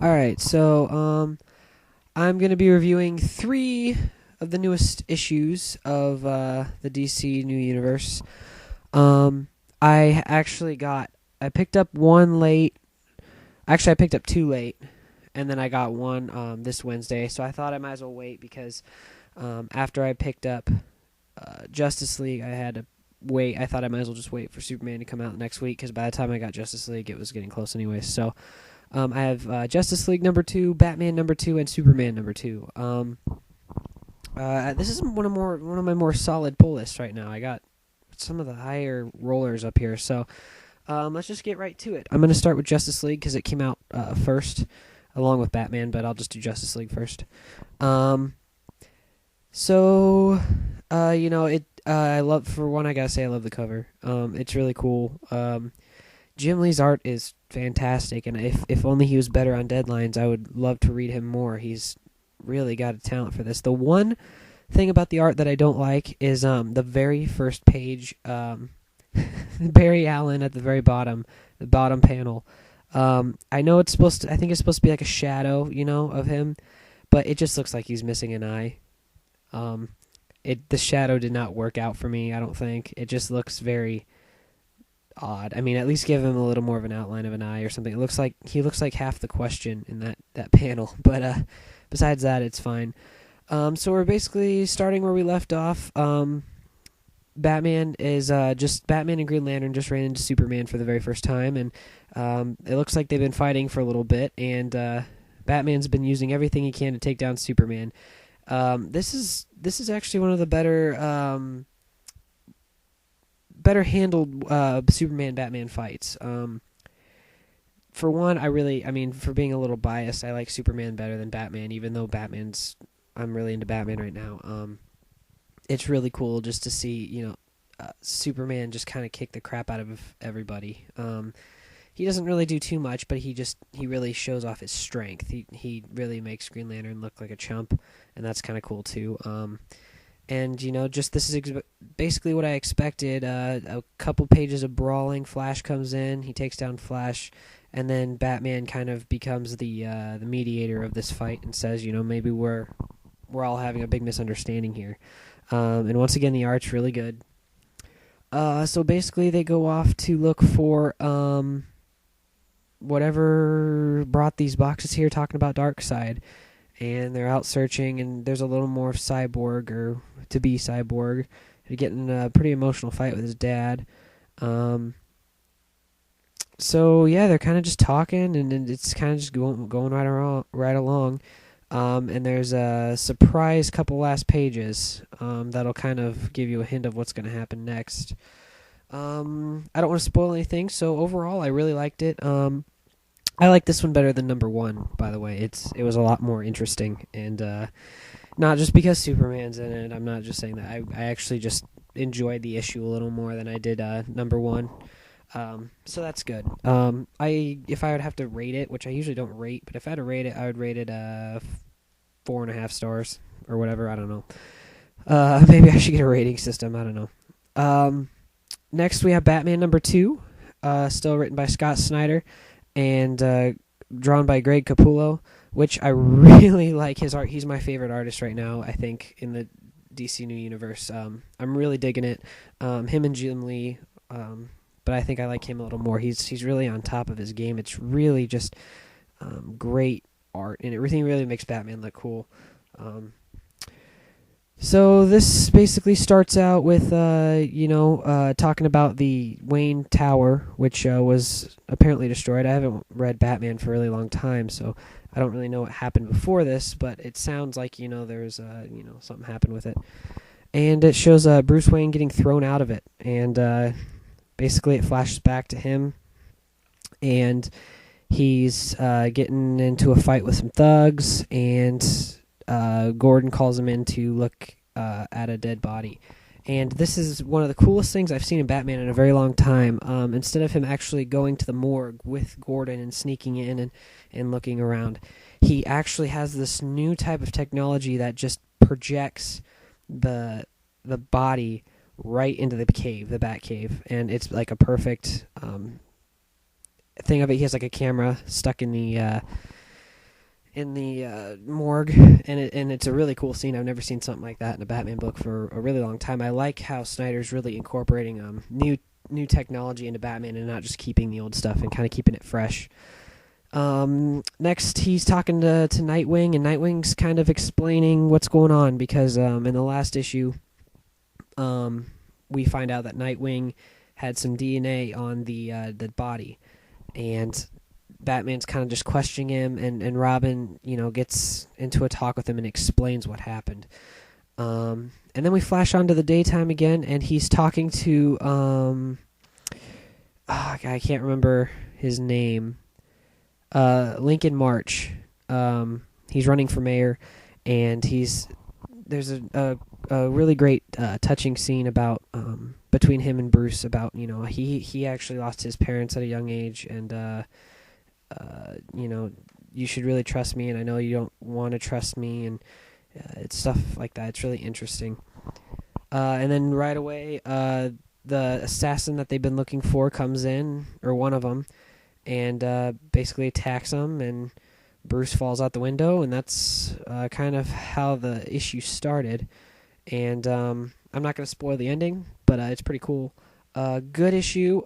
Alright, so I'm going to be reviewing 3 of the newest issues of the DC New Universe. I actually I picked up one late. Actually, I picked up 2 late, and then I got one this Wednesday, so I thought I might as well wait because after I picked up Justice League, I had to wait. I thought I might as well just wait for Superman to come out next week because by the time I got Justice League, it was getting close anyway. So I have Justice League number 2, Batman number 2, and Superman number 2. This is one of my more solid pull lists right now. I got some of the higher rollers up here, so let's just get right to it. I'm going to start with Justice League because it came out first, along with Batman, but I'll just do Justice League first. I love, for one, I gotta say I love the cover. It's really cool. Jim Lee's art is fantastic, and if only he was better on deadlines, I would love to read him more. He's really got a talent for this. The one thing about the art that I don't like is the very first page, Barry Allen at the very bottom, the bottom panel. I know it's supposed to. I think it's supposed to be like a shadow, of him, but it just looks like he's missing an eye. The shadow did not work out for me. I don't think it just looks very odd. I mean, at least give him a little more of an outline of an eye or something. He looks like half the Question in that panel, but besides that, it's fine. So we're basically starting where we left off. Batman and Green Lantern just ran into Superman for the very first time, and it looks like they've been fighting for a little bit, and Batman's been using everything he can to take down Superman. This is actually one of the better handled Superman Batman fights. For one, for being a little biased, I like Superman better than Batman, even though I'm really into Batman right now. It's really cool just to see, Superman just kind of kick the crap out of everybody. He doesn't really do too much, but he really shows off his strength. He really makes Green Lantern look like a chump, and that's kind of cool too. This is basically what I expected. A couple pages of brawling. Flash comes in, he takes down Flash, and then Batman kind of becomes the mediator of this fight and says, maybe we're all having a big misunderstanding here. And once again, the art's really good. So basically, they go off to look for whatever brought these boxes here, talking about Darkseid, and they're out searching, and there's a little more Cyborg, or to-be Cyborg, getting in a pretty emotional fight with his dad. So yeah, they're kind of just talking, and it's kind of just going right along. And there's a surprise couple last pages that'll kind of give you a hint of what's going to happen next. I don't want to spoil anything, so overall, I really liked it. I like this one better than number 1, by the way. It was a lot more interesting, and not just because Superman's in it. I'm not just saying that. I actually just enjoyed the issue a little more than I did number 1. So that's good. If I would have to rate it, which I usually don't rate, but if I had to rate it, I would rate it 4.5 stars or whatever. I don't know. Maybe I should get a rating system. I don't know. Next, we have Batman number 2, still written by Scott Snyder and drawn by Greg Capullo, which I really like his art. He's my favorite artist right now, I think, in the DC New Universe. I'm really digging it. Him and Jim Lee, but I think I like him a little more. He's really on top of his game. It's really just great art, and everything really makes Batman look cool. So this basically starts out with, talking about the Wayne Tower, which was apparently destroyed. I haven't read Batman for a really long time, so I don't really know what happened before this, but it sounds like, there's, something happened with it. And it shows Bruce Wayne getting thrown out of it, and basically it flashes back to him, and he's getting into a fight with some thugs, and Gordon calls him in to look at a dead body. And this is one of the coolest things I've seen in Batman in a very long time. Instead of him actually going to the morgue with Gordon and sneaking in and looking around, he actually has this new type of technology that just projects the body right into the cave, the Bat Cave. And it's like a perfect thing of it. He has like a camera stuck in the in the morgue, and it's a really cool scene. I've never seen something like that in a Batman book for a really long time. I like how Snyder's really incorporating new technology into Batman and not just keeping the old stuff and kind of keeping it fresh. Next, he's talking to Nightwing, and Nightwing's kind of explaining what's going on because in the last issue, we find out that Nightwing had some DNA on the body, and Batman's kind of just questioning him, and Robin, gets into a talk with him and explains what happened. And then we flash on to the daytime again, and he's talking to I can't remember his name. Lincoln March. He's running for mayor, and there's a really great touching scene about between him and Bruce about he actually lost his parents at a young age, and you should really trust me, and I know you don't want to trust me, and it's stuff like that. It's really interesting. And then right away, the assassin that they've been looking for comes in, or one of them, and basically attacks him, and Bruce falls out the window, and that's kind of how the issue started. And I'm not going to spoil the ending, but it's pretty cool. Good issue.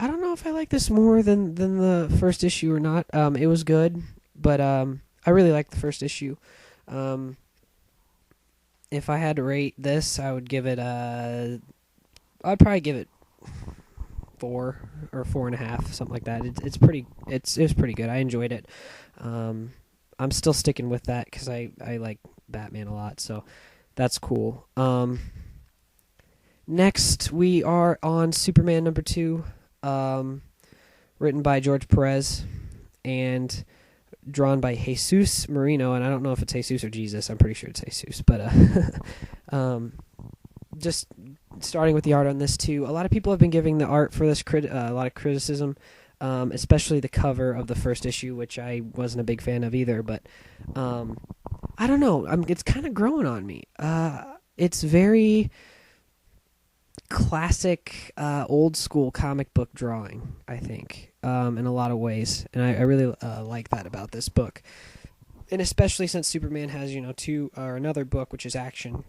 I don't know if I like this more than the first issue or not. It was good, but I really liked the first issue. If I had to rate this, I would give it I'd probably give it 4 or 4.5, something like that. It was pretty good. I enjoyed it. I'm still sticking with that because I like Batman a lot, so that's cool. Next, we are on Superman number 2, written by George Perez and drawn by Jesus Marino, and I don't know if it's Jesus or Jesus. I'm pretty sure it's Jesus, but just starting with the art on this too. A lot of people have been giving the art for this a lot of criticism, especially the cover of the first issue, which I wasn't a big fan of either. But I don't know. It's kind of growing on me. It's very classic, old school comic book drawing, I think, in a lot of ways, and I really like that about this book. And especially since Superman has another book which is Action.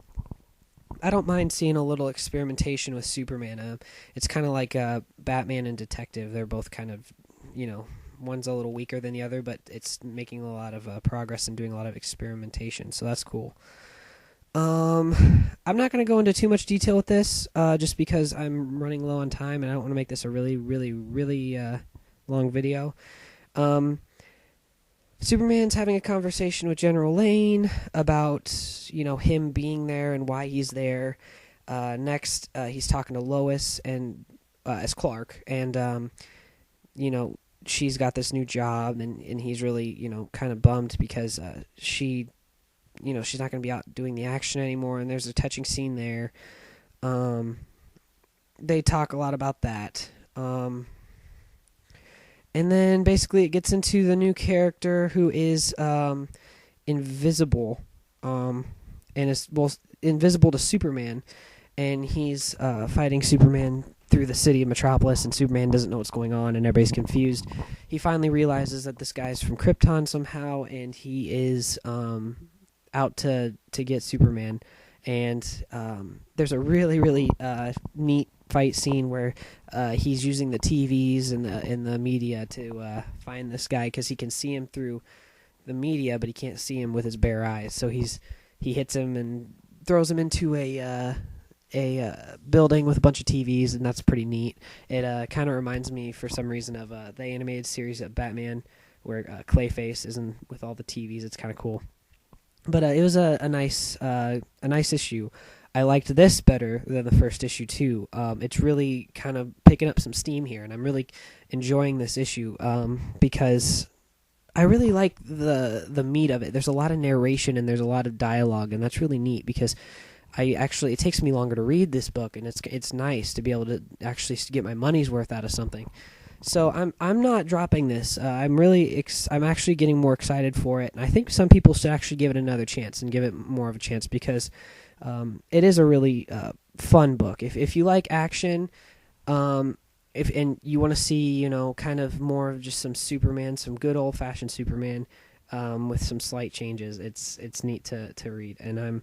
I don't mind seeing a little experimentation with Superman. It's kind of like Batman and Detective. They're both kind of, one's a little weaker than the other, but it's making a lot of progress and doing a lot of experimentation, so that's cool. I'm not going to go into too much detail with this, just because I'm running low on time, and I don't want to make this a really, really, really long video. Superman's having a conversation with General Lane about, him being there and why he's there. Next, he's talking to Lois and as Clark, and she's got this new job, and he's really kind of bummed because she's not going to be out doing the action anymore, and there's a touching scene there. They talk a lot about that. And then basically it gets into the new character who is invisible, and is invisible to Superman, and he's fighting Superman through the city of Metropolis, and Superman doesn't know what's going on, and everybody's confused. He finally realizes that this guy's from Krypton somehow, and he is out to get Superman. And there's a really, really neat fight scene where he's using the TVs and the media to find this guy, because he can see him through the media, but he can't see him with his bare eyes. So he hits him and throws him into a building with a bunch of TVs, and that's pretty neat. It kind of reminds me, for some reason, of the animated series of Batman, where Clayface is in with all the TVs. It's kind of cool. But it was a nice issue. I liked this better than the first issue too. It's really kind of picking up some steam here, and I'm really enjoying this issue because I really like the meat of it. There's a lot of narration and there's a lot of dialogue, and that's really neat because it takes me longer to read this book, and it's nice to be able to actually get my money's worth out of something. So I'm not dropping this. I'm actually getting more excited for it, and I think some people should actually give it another chance and give it more of a chance because it is a really fun book. If you like action, and if and you want to see, kind of more of just some Superman, some good old fashioned Superman, with some slight changes. It's neat to read, and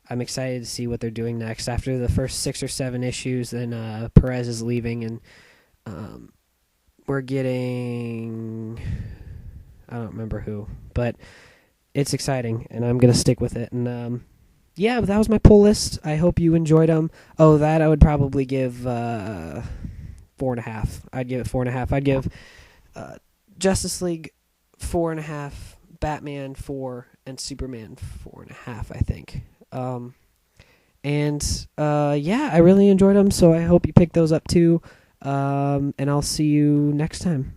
I'm excited to see what they're doing next. After the first 6 or 7 issues, then Perez is leaving, and we're getting, I don't remember who, but it's exciting, and I'm gonna stick with it. And yeah, that was my pull list. I hope you enjoyed them. Oh, that I would probably give 4.5. I'd give it 4.5. I'd give Justice League 4.5, Batman 4, and Superman 4.5. I think. Yeah, I really enjoyed them, so I hope you pick those up too. And I'll see you next time.